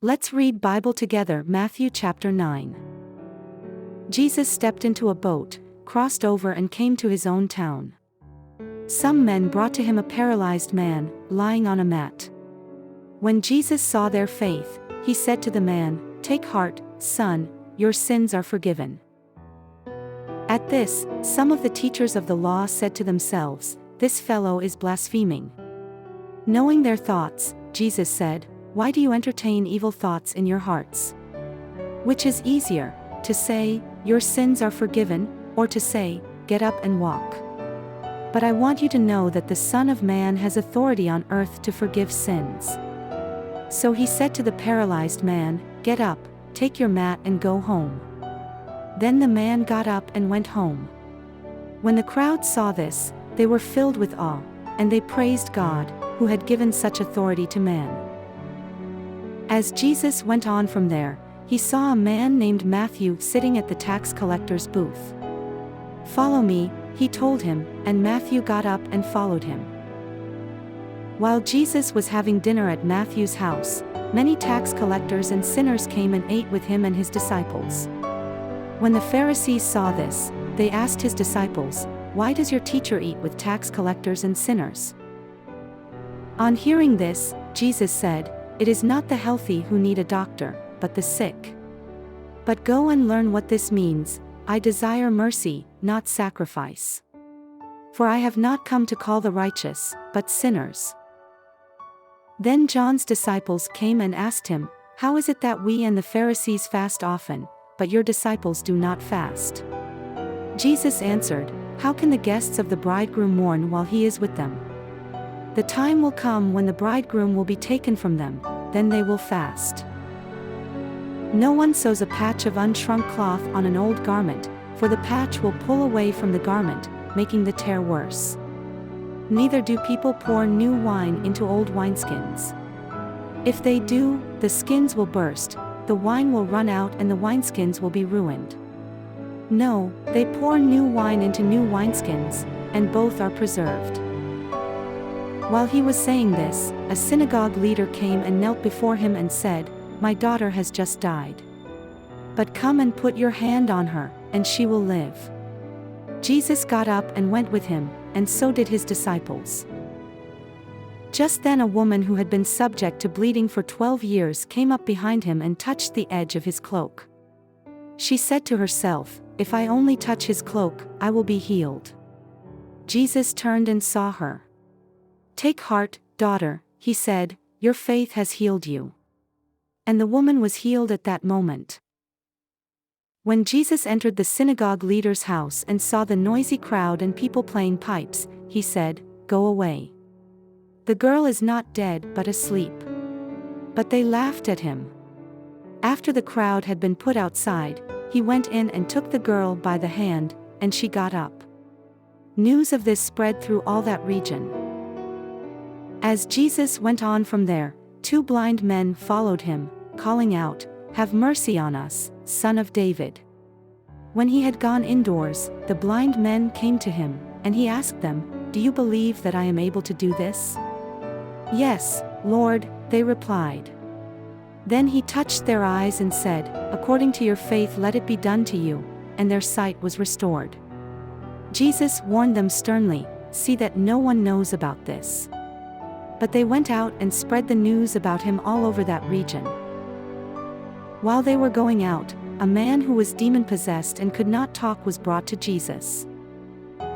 Let's read Bible together. Matthew chapter 9. Jesus stepped into a boat, crossed over and came to his own town. Some men brought to him a paralyzed man, lying on a mat. When Jesus saw their faith, he said to the man, "Take heart, son, your sins are forgiven." At this, some of the teachers of the law said to themselves, "This fellow is blaspheming." Knowing their thoughts, Jesus said, "Why do you entertain evil thoughts in your hearts? Which is easier, to say, 'Your sins are forgiven,' or to say, 'Get up and walk'? But I want you to know that the Son of Man has authority on earth to forgive sins." So he said to the paralyzed man, "Get up, take your mat and go home." Then the man got up and went home. When the crowd saw this, they were filled with awe, and they praised God, who had given such authority to man. As Jesus went on from there, he saw a man named Matthew sitting at the tax collector's booth. "Follow me," he told him, and Matthew got up and followed him. While Jesus was having dinner at Matthew's house, many tax collectors and sinners came and ate with him and his disciples. When the Pharisees saw this, they asked his disciples, "Why does your teacher eat with tax collectors and sinners?" On hearing this, Jesus said, "It is not the healthy who need a doctor, but the sick. But go and learn what this means. I desire mercy, not sacrifice. For I have not come to call the righteous, but sinners." Then John's disciples came and asked him, "How is it that we and the Pharisees fast often, but your disciples do not fast?" Jesus answered, "How can the guests of the bridegroom mourn while he is with them? The time will come when the bridegroom will be taken from them, then they will fast. No one sews a patch of unshrunk cloth on an old garment, for the patch will pull away from the garment, making the tear worse. Neither do people pour new wine into old wineskins. If they do, the skins will burst, the wine will run out and the wineskins will be ruined. No, they pour new wine into new wineskins, and both are preserved." While he was saying this, a synagogue leader came and knelt before him and said, "My daughter has just died. But come and put your hand on her, and she will live." Jesus got up and went with him, and so did his disciples. Just then a woman who had been subject to bleeding for 12 years came up behind him and touched the edge of his cloak. She said to herself, "If I only touch his cloak, I will be healed." Jesus turned and saw her. "Take heart, daughter," he said, "your faith has healed you." And the woman was healed at that moment. When Jesus entered the synagogue leader's house and saw the noisy crowd and people playing pipes, he said, "Go away. The girl is not dead but asleep." But they laughed at him. After the crowd had been put outside, he went in and took the girl by the hand, and she got up. News of this spread through all that region. As Jesus went on from there, 2 blind men followed him, calling out, "Have mercy on us, Son of David." When he had gone indoors, the blind men came to him, and he asked them, "Do you believe that I am able to do this?" "Yes, Lord," they replied. Then he touched their eyes and said, "According to your faith let it be done to you," and their sight was restored. Jesus warned them sternly, "See that no one knows about this." But they went out and spread the news about him all over that region. While they were going out, a man who was demon-possessed and could not talk was brought to Jesus.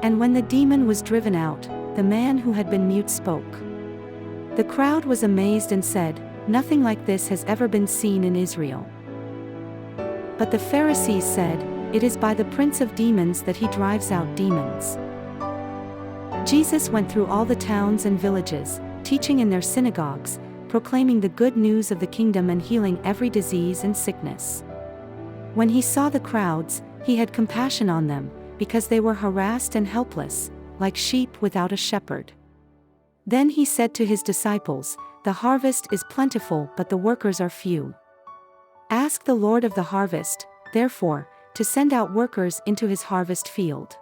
And when the demon was driven out, the man who had been mute spoke. The crowd was amazed and said, "Nothing like this has ever been seen in Israel." But the Pharisees said, "It is by the prince of demons that he drives out demons." Jesus went through all the towns and villages, teaching in their synagogues, proclaiming the good news of the kingdom and healing every disease and sickness. When he saw the crowds, he had compassion on them, because they were harassed and helpless, like sheep without a shepherd. Then he said to his disciples, "The harvest is plentiful but the workers are few. Ask the Lord of the harvest, therefore, to send out workers into his harvest field."